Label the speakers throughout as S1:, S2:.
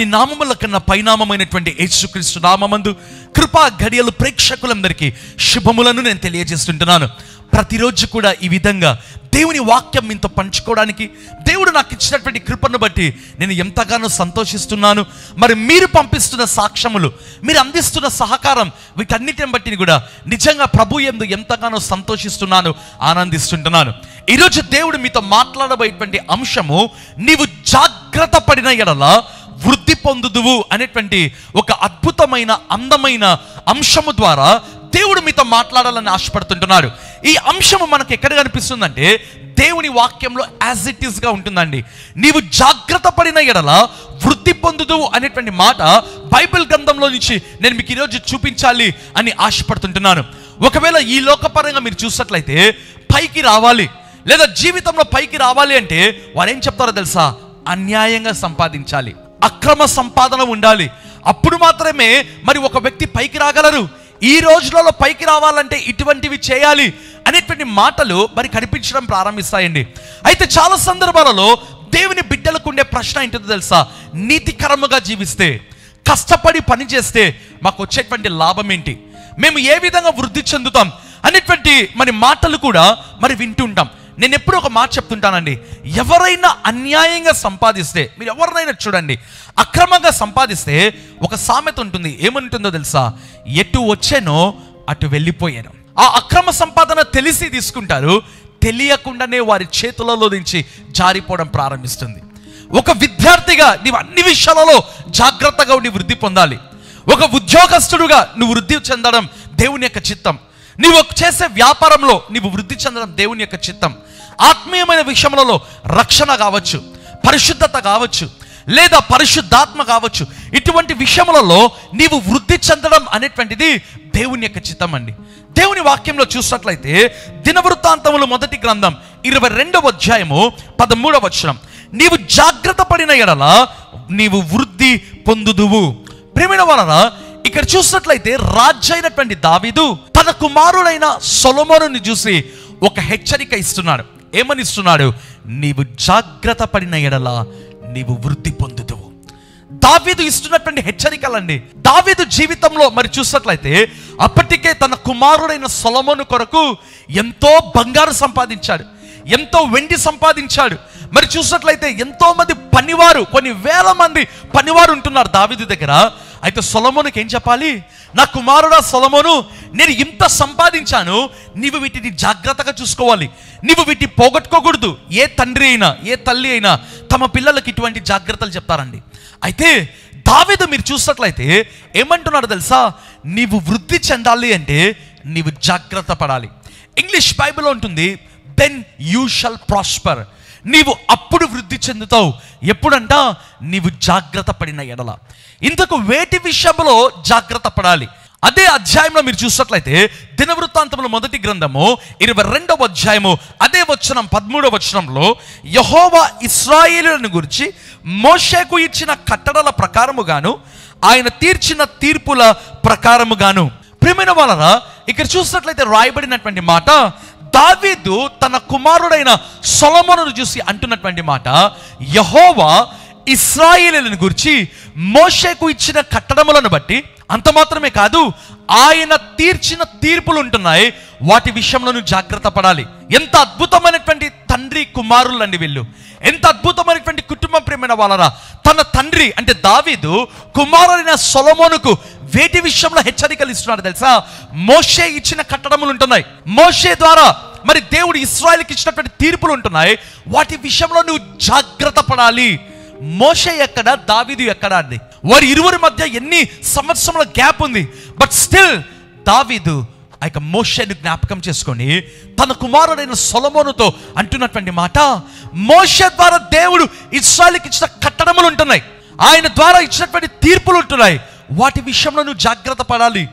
S1: అన్ని నామముల కన్నా పైనామమైనటువంటి యేసుక్రీస్తు నామమందు కృపా గడియలు ప్రేక్షకులందరికీ శుభములను నేను తెలియజేస్తుంటున్నాను. ప్రతిరోజు కూడా ఈ విధంగా దేవుని వాక్యం మీతో పంచుకోవడానికి దేవుడు నాకు ఇచ్చినటువంటి కృపను బట్టి నేను ఎంతగానో సంతోషిస్తున్నాను. మరి మీరు పంపిస్తున్న సాక్ష్యములు, మీరు అందిస్తున్న సహకారం, వీటన్నిటిని బట్టి కూడా నిజంగా ప్రభు యందు ఎంతగానో సంతోషిస్తున్నాను, ఆనందిస్తుంటున్నాను. ఈరోజు దేవుడు మీతో మాట్లాడబోయేటువంటి అంశము, నీవు జాగ్రత్త పడిన ఎడల వృద్ధి పొందుదువు అనేటువంటి ఒక అద్భుతమైన అందమైన అంశము ద్వారా దేవుడు మీతో మాట్లాడాలని ఆశపడుతుంటున్నాడు. ఈ అంశము మనకు ఎక్కడ కనిపిస్తుందంటే దేవుని వాక్యంలో యాజ్ ఇట్ ఈస్ గా ఉంటుందండి. నీవు జాగ్రత్త పడిన ఎడల వృద్ధి పొందుదువు అనేటువంటి మాట బైబిల్ గ్రంథంలో నుంచి నేను మీకు ఈరోజు చూపించాలి అని ఆశపడుతుంటున్నాను. ఒకవేళ ఈ లోకపరంగా మీరు చూసినట్లయితే పైకి రావాలి, లేదా జీవితంలో పైకి రావాలి అంటే వారు ఏం చెప్తారో తెలుసా? అన్యాయంగా సంపాదించాలి, అక్రమ సంపాదన ఉండాలి, అప్పుడు మాత్రమే మరి ఒక వ్యక్తి పైకి రాగలరు. ఈ రోజులలో పైకి రావాలంటే ఇటువంటివి చేయాలి అనేటువంటి మాటలు మరి కనిపించడం ప్రారంభిస్తాయండి. అయితే చాలా సందర్భాలలో దేవుని బిడ్డలకు ఉండే ప్రశ్న ఏంటో తెలుసా? నీతికరముగా జీవిస్తే, కష్టపడి పని చేస్తే మాకు వచ్చేటువంటి లాభం ఏంటి, మేము ఏ విధంగా వృద్ధి చెందుతాం అనేటువంటి మరి మాటలు కూడా మరి వింటుంటాం. నేను ఎప్పుడు ఒక మాట చెప్తుంటానండి, ఎవరైనా అన్యాయంగా సంపాదిస్తే, మీరు ఎవరినైనా చూడండి, అక్రమంగా సంపాదిస్తే ఒక సామెత ఉంటుంది. ఏమంటుందో తెలుసా? ఎటు వచ్చానో అటు వెళ్ళిపోయాను. ఆ అక్రమ సంపాదన తెలిసి తీసుకుంటారు, తెలియకుండానే వారి చేతులలో నుంచి జారిపోవడం ప్రారంభిస్తుంది. ఒక విద్యార్థిగా నీవు అన్ని విషయాలలో జాగ్రత్తగా ఉండి వృద్ధి పొందాలి. ఒక ఉద్యోగస్తుడుగా నువ్వు వృద్ధి చెందడం దేవుని యొక్క చిత్తం. నీవు చేసే వ్యాపారంలో నీవు వృద్ధి చెందడం దేవుని యొక్క చిత్తం. ఆత్మీయమైన విషయములలో రక్షణ కావచ్చు, పరిశుద్ధత కావచ్చు, లేదా పరిశుద్ధాత్మ కావచ్చు, ఇటువంటి విషయములలో నీవు వృద్ధి చెందడం అనేటువంటిది దేవుని యొక్క చిత్తం అండి. దేవుని వాక్యంలో చూసినట్లయితే దినవృత్తాంతములు 1వ గ్రంథం 22వ అధ్యాయము 13వ వచనం, నీవు జాగ్రత్త పడిన ఎడల నీవు వృద్ధి పొందుదువు. ప్రియమైన వారలారా, ఇక్కడ చూసినట్లయితే రాజు అయినటువంటి దావీదు తన కుమారుడైన సొలొమోనుని చూసి ఒక హెచ్చరిక ఇస్తున్నాడు. ఏమని ఇస్తున్నాడు? నీవు జాగ్రత్త పడిన ఎడల నీవు వృద్ధి పొందుదువు. దావీదు ఇస్తున్నటువంటి హెచ్చరికలండి. దావీదు జీవితంలో మరి చూసినట్లయితే అప్పటికే తన కుమారుడైన సొలొమోను కొరకు ఎంతో బంగారు సంపాదించాడు, ఎంతో వెండి సంపాదించాడు. మరి చూసినట్లయితే ఎంతో మంది పనివారు, కొన్ని వేల మంది పనివారు ఉంటున్నారు దావీదు దగ్గర. అయితే సొలొమోనుకి ఏం చెప్పాలి? నా కుమారుడా సొలొమోను, నేను ఇంత సంపాదించాను, నీవు వీటిని జాగ్రత్తగా చూసుకోవాలి, నీవు వీటిని పోగొట్టుకోకూడదు. ఏ తండ్రి అయినా, ఏ తల్లి అయినా తమ పిల్లలకి ఇటువంటి జాగ్రత్తలు చెప్తారండి. అయితే దావీదు మీరు చూసినట్లయితే ఏమంటున్నాడు తెలుసా? నీవు వృద్ధి చెందాలి అంటే నీవు జాగ్రత్త పడాలి. ఇంగ్లీష్ బైబిల్లో ఉంటుంది, దెన్ యూ షల్ ప్రాస్పర్. నీవు అప్పుడు వృద్ధి చెందుతావు. ఎప్పుడంట? నీవు జాగ్రత్త పడిన ఎడల. ఇంతకు వేటి విషయంలో జాగ్రత్త పడాలి? అదే అధ్యాయంలో మీరు చూసినట్లయితే దినవృత్తాంతముల 1వ గ్రంథము 22వ అధ్యాయము అదే వచనం 13వ వచనంలో యెహోవా ఇశ్రాయేలులను గురించి మోషేకు ఇచ్చిన కట్టడల ప్రకారముగాను ఆయన తీర్చిన తీర్పుల ప్రకారముగాను. ప్రియమైన వారలారా, ఇక్కడ చూసినట్లయితే రాయబడినటువంటి మాట, దావీదు తన కుమారుడైన సొలొమోనును చూసి అంటున్నటువంటి మాట, యెహోవా ఇశ్రాయేలులను గురించి మోషేకు ఇచ్చిన కట్టడములను బట్టి, అంత మాత్రమే కాదు, ఆయన తీర్చిన తీర్పులు ఉంటున్నాయి, వాటి విషయంలో నువ్వు జాగ్రత్త పడాలి. ఎంత అద్భుతమైనటువంటి తండ్రి కుమారులు అండి వీళ్ళు, ఎంత అద్భుతమైనటువంటి కుటుంబం. ప్రేమైన వాళ్ళరా, తన తండ్రి అంటే దావీదు కుమారుడైన సొలొమోనుకు వేటి విషయంలో హెచ్చరికలు ఇస్తున్నాడు తెలుసా? మోషే ఇచ్చిన కట్టడములు ఉంటున్నాయి, మోషే ద్వారా మరి దేవుడు ఇశ్రాయేలుకి ఇచ్చినటువంటి తీర్పులు ఉంటున్నాయి, వాటి విషయంలో నువ్వు జాగ్రత్త పడాలి. మోషే ఎక్కడ, దావీదు ఎక్కడ అండి? వారి ఇరువురి మధ్య ఎన్ని సంవత్సరముల గ్యాప్ ఉంది. బట్ స్టిల్ దావీదు ఆ యొక్క మోషేను జ్ఞాపకం చేసుకొని తన కుమారుడైన సొలొమోనుతో అంటున్నటువంటి మాట, మోషే ద్వారా దేవుడు ఇశ్రాయేలుకి ఇచ్చిన కట్టడములు ఉంటున్నాయి, ఆయన ద్వారా ఇచ్చినటువంటి తీర్పులు ఉంటున్నాయి, వాటి విషయంలో నువ్వు జాగ్రత్త పడాలి.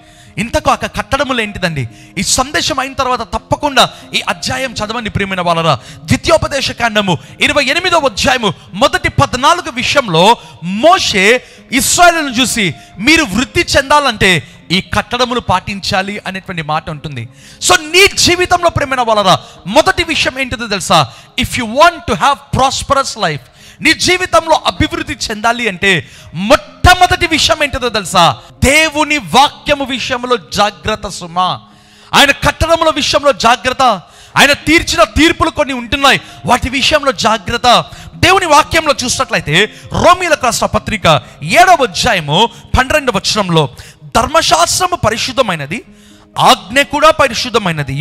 S1: ఇంతకు ఆ కట్టడములు ఏంటిదండి? ఈ సందేశం అయిన తర్వాత తప్పకుండా ఈ అధ్యాయం చదవండి ప్రియమైన వాళ్ళరా. ద్వితీయోపదేశ కాండము 28వ అధ్యాయము మొదటి 14 విషయంలో మోషే ఇశ్రాయేలును చూసి మీరు వృద్ధి చెందాలంటే ఈ కట్టడములు పాటించాలి అనేటువంటి మాట ఉంటుంది. సో నీ జీవితంలో ప్రియమైన వాళ్ళరా, మొదటి విషయం ఏంటిదో తెలుసా? If you want to have prosperous life, నీ జీవితంలో అభివృద్ధి చెందాలి అంటే మొట్టమొదటి విషయం ఏంటో తెలుసా? దేవుని వాక్యము విషయంలో జాగ్రత్త సుమా. ఆయన కట్టడముల విషయంలో జాగ్రత్త. ఆయన తీర్చిన తీర్పులు కొన్ని ఉంటున్నాయి, వాటి విషయంలో జాగ్రత్త. దేవుని వాక్యంలో చూసినట్లయితే రోమీయులకు రాసిన పత్రిక 7వ అధ్యాయము 12వ వచనంలో, ధర్మశాస్త్రము పరిశుద్ధమైనది, ఆజ్ఞ కూడా పరిశుద్ధమైనది,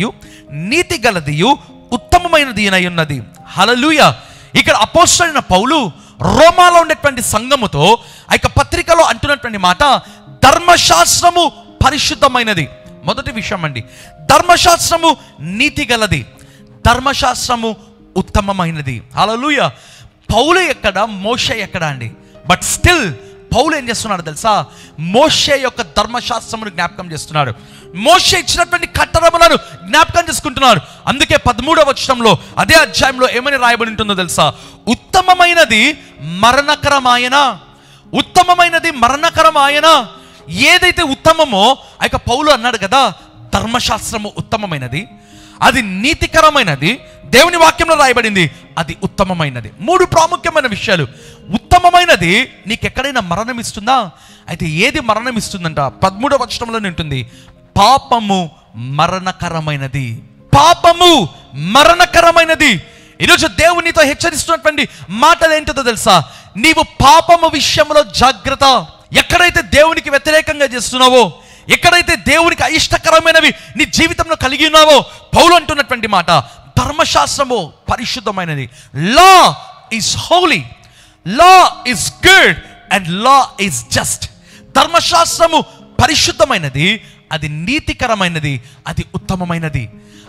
S1: నీతి గలదియు ఉత్తమమైనది అయి ఉన్నది. హల్లెలూయా. ఇక్కడ అపోస్తలుడైన పౌలు రోమాలో ఉండేటువంటి సంఘముతో ఆ యొక్క పత్రికలో అంటున్నటువంటి మాట, ధర్మశాస్త్రము పరిశుద్ధమైనది. మొదటి విషయం అండి, ధర్మశాస్త్రము నీతి గలది, ధర్మశాస్త్రము ఉత్తమమైనది. హల్లెలూయా. పౌలు ఎక్కడ, మోషే ఎక్కడ అండి? బట్ స్టిల్ పౌలు ఏం చేస్తున్నాడు తెలుసా? మోషే యొక్క ధర్మశాస్త్రమును జ్ఞాపకం చేస్తున్నాడు. మోషే ఇచ్చినటువంటి కట్టడములను జ్ఞాపకం చేసుకుంటున్నాడు. అందుకే 13వ వచనంలో అదే అధ్యాయంలో ఏమని రాయబడి ఉంటుందో తెలుసా? ఉత్తమమైనది మరణకరమాయన, ఉత్తమమైనది మరణకరమాయన. ఏదైతే ఉత్తమమో ఆ యొక్క పౌలు అన్నాడు కదా, ధర్మశాస్త్రము ఉత్తమమైనది, అది నీతికరమైనది, దేవుని వాక్యంలో రాయబడింది, అది ఉత్తమమైనది. 3 ప్రాముఖ్యమైన విషయాలు. ఉత్తమమైనది నీకు ఎక్కడైనా మరణం ఇస్తుందా? అయితే ఏది మరణం ఇస్తుందంట? 13వ వచనంలో ఉంటుంది, పాపము మరణకరమైనది. పాపము మరణకరమైనది. ఈరోజు దేవునితో హెచ్చరిస్తున్నటువంటి మాటలు ఏంటో తెలుసా? నీవు పాపము విషయంలో జాగ్రత్త. ఎక్కడైతే దేవునికి వ్యతిరేకంగా చేస్తున్నావో, ఎక్కడైతే దేవునికి అయిష్టకరమైనవి నీ జీవితంలో కలిగి ఉన్నావో, పౌలు అంటున్నటువంటి మాట, ధర్మశాస్త్రము పరిశుద్ధమైనది. Law is holy, law is good and law is just. ధర్మశాస్త్రము పరిశుద్ధమైనది, అది నీతికరమైనది, అది ఉత్తమమైనది.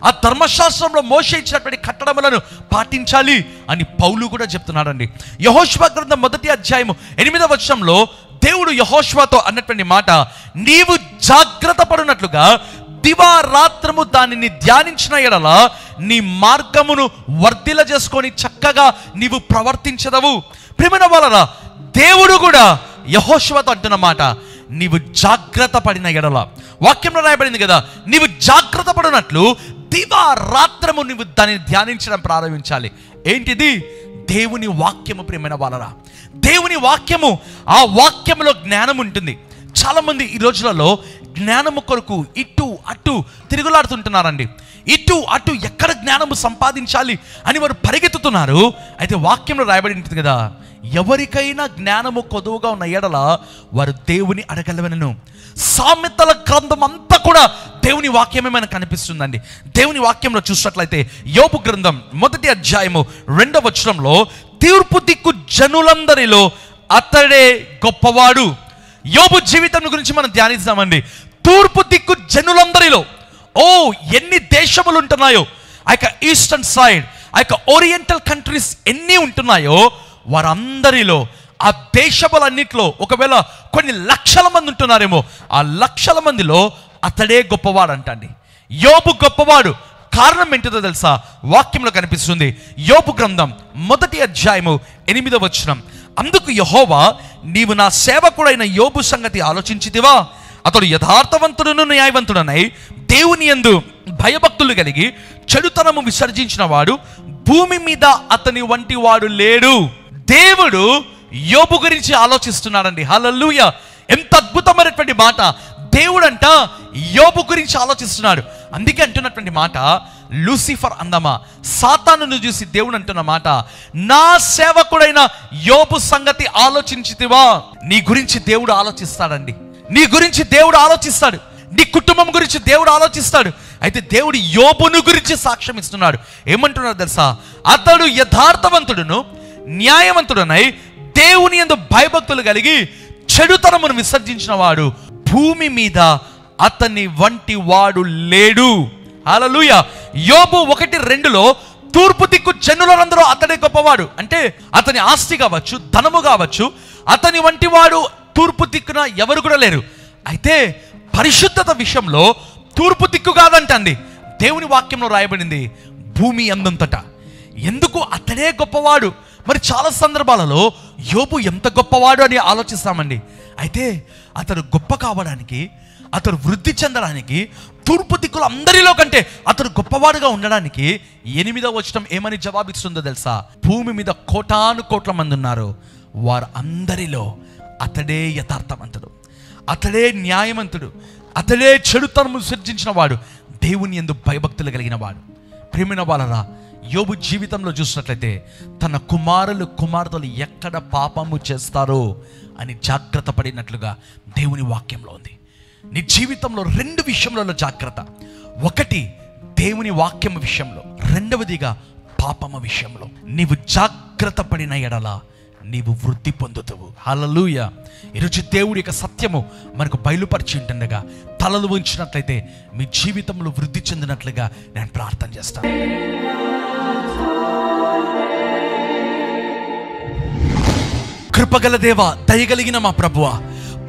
S1: ఆ ధర్మశాస్త్రంలో మోషే ఇచ్చినటువంటి కట్టడములను పాటించాలి అని పౌలు కూడా చెప్తున్నాడండి. యెహోషువ గ్రంథం 1వ అధ్యాయము 8వ వచనంలో దేవుడు యెహోషువతో అన్నటువంటి మాట, నీవు జాగ్రత్త పడినట్లుగా దివారాత్రము దానిని ధ్యానించిన ఎడల నీ మార్గమును వర్ధిల చేసుకొని చక్కగా నీవు ప్రవర్తించదవు. ప్రియమైన వాళ్ళరా, దేవుడు కూడా యెహోషువతో అంటున్న మాట, నీవు జాగ్రత్త పడిన ఎడల, వాక్యంలో రాయబడింది కదా, నీవు జాగ్రత్త పడినట్లు దివారాత్రము నీవు దానిని ధ్యానించడం ప్రారంభించాలి. ఏంటిది? దేవుని వాక్యము. ప్రియమైన వాళ్ళరా, దేవుని వాక్యము. ఆ వాక్యములో జ్ఞానం ఉంటుంది. చాలామంది ఈ రోజులలో జ్ఞానము కొరకు ఇటు అటు తిరుగులాడుతుంటున్నారండి. ఇటు అటు ఎక్కడ జ్ఞానము సంపాదించాలి అని వారు పరిగెత్తుతున్నారు. అయితే వాక్యంలో రాయబడి ఉంటుంది కదా, ఎవరికైనా జ్ఞానము కొదువుగా ఉన్న ఎడల వారు దేవుని అడగలవనెను. సామెతల గ్రంథం అంతా కూడా దేవుని వాక్యమే మనకు కనిపిస్తుందండి. దేవుని వాక్యంలో చూసినట్లయితే యోబు గ్రంథం 1వ అధ్యాయము 2వ వచనంలో, తీర్పు దిక్కు జనులందరిలో అతడే గొప్పవాడు. యోబు జీవితం గురించి మనం ధ్యానిస్తామండి. తూర్పు దిక్కు జనులందరిలో, ఓ ఎన్ని దేశములు ఉంటున్నాయో, ఆ యొక్క ఈస్టర్న్ సైడ్, ఆ యొక్క ఓరియంటల్ కంట్రీస్ ఎన్ని ఉంటున్నాయో, వారందరిలో, ఆ దేశములన్నిట్లో ఒకవేళ కొన్ని లక్షల మంది ఉంటున్నారేమో, ఆ లక్షల మందిలో అతడే గొప్పవాడు అంటండి. యోబు గొప్పవాడు. కారణం ఏంటిదో తెలుసా? వాక్యంలో కనిపిస్తుంది. యోబు గ్రంథం 1వ అధ్యాయము 8వ వచనం, అందుకు యెహోవా, నీవు నా సేవకుడైన యోబు సంగతి ఆలోచించితివా? అతడు యథార్థవంతుడును న్యాయవంతుడనై దేవుని యందు భయభక్తులు కలిగి చెడుతనము విసర్జించిన వాడు భూమి మీద అతని వంటి వాడు లేడు. దేవుడు యోబు గురించి ఆలోచిస్తున్నాడండి. హల్లెలూయా. ఎంత అద్భుతమైనటువంటి మాట. దేవుడంట యోబు గురించి ఆలోచిస్తున్నాడు. అందుకే అంటున్నటువంటి మాట, లూసిఫర్ అందమా, సాతానును చూసి దేవుడు అంటున్న మాట, నా సేవకుడైన యోబు సంగతి ఆలోచించితివా? నీ గురించి దేవుడు ఆలోచిస్తాడండి. నీ గురించి దేవుడు ఆలోచిస్తాడు. నీ కుటుంబం గురించి దేవుడు ఆలోచిస్తాడు. అయితే దేవుడు యోబును గురించి సాక్ష్యం ఇస్తున్నాడు. ఏమంటున్నాడు తెలుసా? అతడు యథార్థవంతుడును న్యాయవంతుడనై దేవుని యందు భయభక్తులు కలిగి చెడుతనమును విసర్జించిన వాడు భూమి మీద అతని వంటి వాడు లేడు. హల్లెలూయా. యోబు 1:2లో తూర్పు దిక్కు జనులందరూ అతడే గొప్పవాడు అంటే, అతని ఆస్తి కావచ్చు, ధనము కావచ్చు, అతని వంటి వాడు తూర్పు దిక్కున ఎవరు కూడా లేరు. అయితే పరిశుద్ధత విషయంలో తూర్పు దిక్కు కాదంటండి. దేవుని వాక్యంలో రాయబడింది భూమి అందంతట. ఎందుకు అతడే గొప్పవాడు? మరి చాలా సందర్భాలలో యోబు ఎంత గొప్పవాడు అని ఆలోచిస్తామండి. అయితే అతడు గొప్ప కావడానికి, అతడు వృద్ధి చెందడానికి తూర్పు దిక్కులు అందరిలో కంటే అతడు గొప్పవాడుగా ఉండడానికి 8వ వచనం ఏమని జవాబిస్తుందో తెలుసా? భూమి మీద కోటాను కోట్ల మంది ఉన్నారు, వారు అందరిలో అతడే యథార్థవంతుడు, అతడే న్యాయవంతుడు, అతడే చెడుతనము సృజించిన వాడు, దేవుని యందు భయభక్తులు కలిగిన వాడు. ప్రేమైన వాళ్ళరా, యోబు జీవితంలో చూసినట్లయితే తన కుమార్తెలు ఎక్కడ పాపము చేస్తారో అని జాగ్రత్త పడినట్లుగా దేవుని వాక్యంలో ఉంది. నీ జీవితంలో 2 విషయంలో జాగ్రత్త. ఒకటి దేవుని వాక్యం విషయంలో, రెండవదిగా పాపము విషయంలో. నీవు జాగ్రత్త పడిన ఎడల నీవు వృద్ధి పొందుతావు. హల్లెలూయా. ఈరోజు దేవుడి యొక్క సత్యము మనకు బయలుపరిచి ఉంటుండగా తలలు ఉంచినట్లయితే మీ జీవితంలో వృద్ధి చెందినట్లుగా నేను ప్రార్థన చేస్తాను. కృపగల దేవ, దయగలిగిన మా ప్రభువా,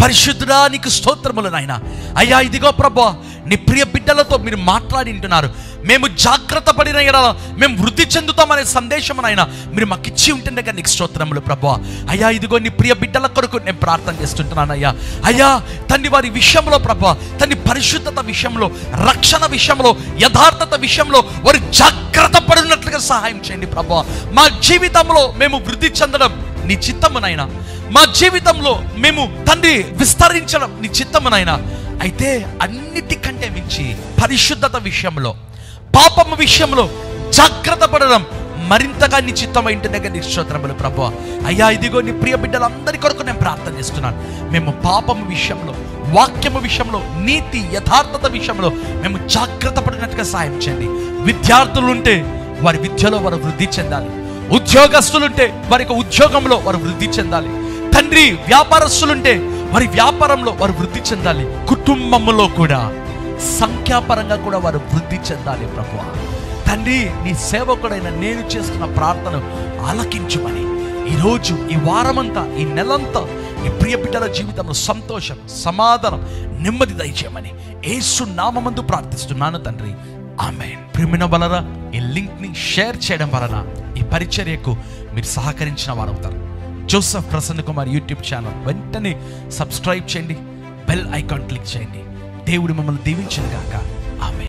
S1: పరిశుద్ధుడా, నీకు స్తోత్రములు నాయన. అయ్యా, ఇదిగో ప్రభువా, నీ ప్రియ బిడ్డలతో మీరు మాట్లాడి ఉంటున్నారు. మేము జాగ్రత్త పడిన ఎడల మేము వృద్ధి చెందుతామనే సందేశం నాయన మీరు మాకు ఇచ్చి ఉంటుండగా నీకు స్తోత్రములు ప్రభువా. అయ్యా, ఇదిగో నీ ప్రియ బిడ్డల కొరకు నేను ప్రార్థన చేస్తుంటున్నాను అయ్యా. అయ్యా తండ్రి, వారి విషయంలో ప్రభువా, తండ్రి పరిశుద్ధత విషయంలో, రక్షణ విషయంలో, యథార్థత విషయంలో వారు జాగ్రత్త పడినట్లుగా సహాయం చేయండి ప్రభువా. మా జీవితంలో మేము వృద్ధి చెందడం నీ చిత్తమునైనా, మా జీవితంలో మేము తండ్రి విస్తరించడం నీ చిత్తమునైనా. అయితే అన్నిటికంటే మించి పరిశుద్ధత విషయంలో, పాపము విషయంలో జాగ్రత్త పడడం మరింతగా నీ చిత్తమై ఉంటుండగా నీ స్తోత్రములు ప్రభువా. అయ్యా, ఇదిగో నీ ప్రియ బిడ్డలందరి కొరకు నేను ప్రార్థన చేస్తున్నాను. మేము పాపము విషయంలో, వాక్యము విషయంలో, నీతి యథార్థత విషయంలో మేము జాగ్రత్త పడినట్టుగా సాయం చేయండి. విద్యార్థులుంటే వారి విద్యలో వారు వృద్ధి చెందాలి, ఉద్యోగస్తులుంటే వారి యొక్క ఉద్యోగంలో వారు వృద్ధి చెందాలి, తండ్రి వ్యాపారస్తులుంటే వారి వ్యాపారంలో వారు వృద్ధి చెందాలి, కుటుంబంలో కూడా సంఖ్యాపరంగా కూడా వారు వృద్ధి చెందాలి ప్రభువా. తండ్రి, నీ సేవకుడైన నేను చేస్తున్న ప్రార్థన ఆలకించుమని ఈరోజు, ఈ వారమంతా, ఈ నెలంతా ఈ ప్రియ బిడ్డల జీవితంలో సంతోషం, సమాధానం, నెమ్మది దయచేయమని యేసు నామమందు ప్రార్థిస్తున్నాను తండ్రి. ఆమేన్. ప్రియమైన వాళ్ళరా, ఈ లింక్ని షేర్ చేయడం వలన ఈ పరిచర్యకు మీరు సహకరించిన వారు అవుతారు. Joseph Prasanna Kumar YouTube channel వెంటనే సబ్స్క్రైబ్ చేయండి, బెల్ ఐకాన్ క్లిక్ చేయండి. దేవుడు మిమ్మల్ని దీవించును గాక. ఆమేన్.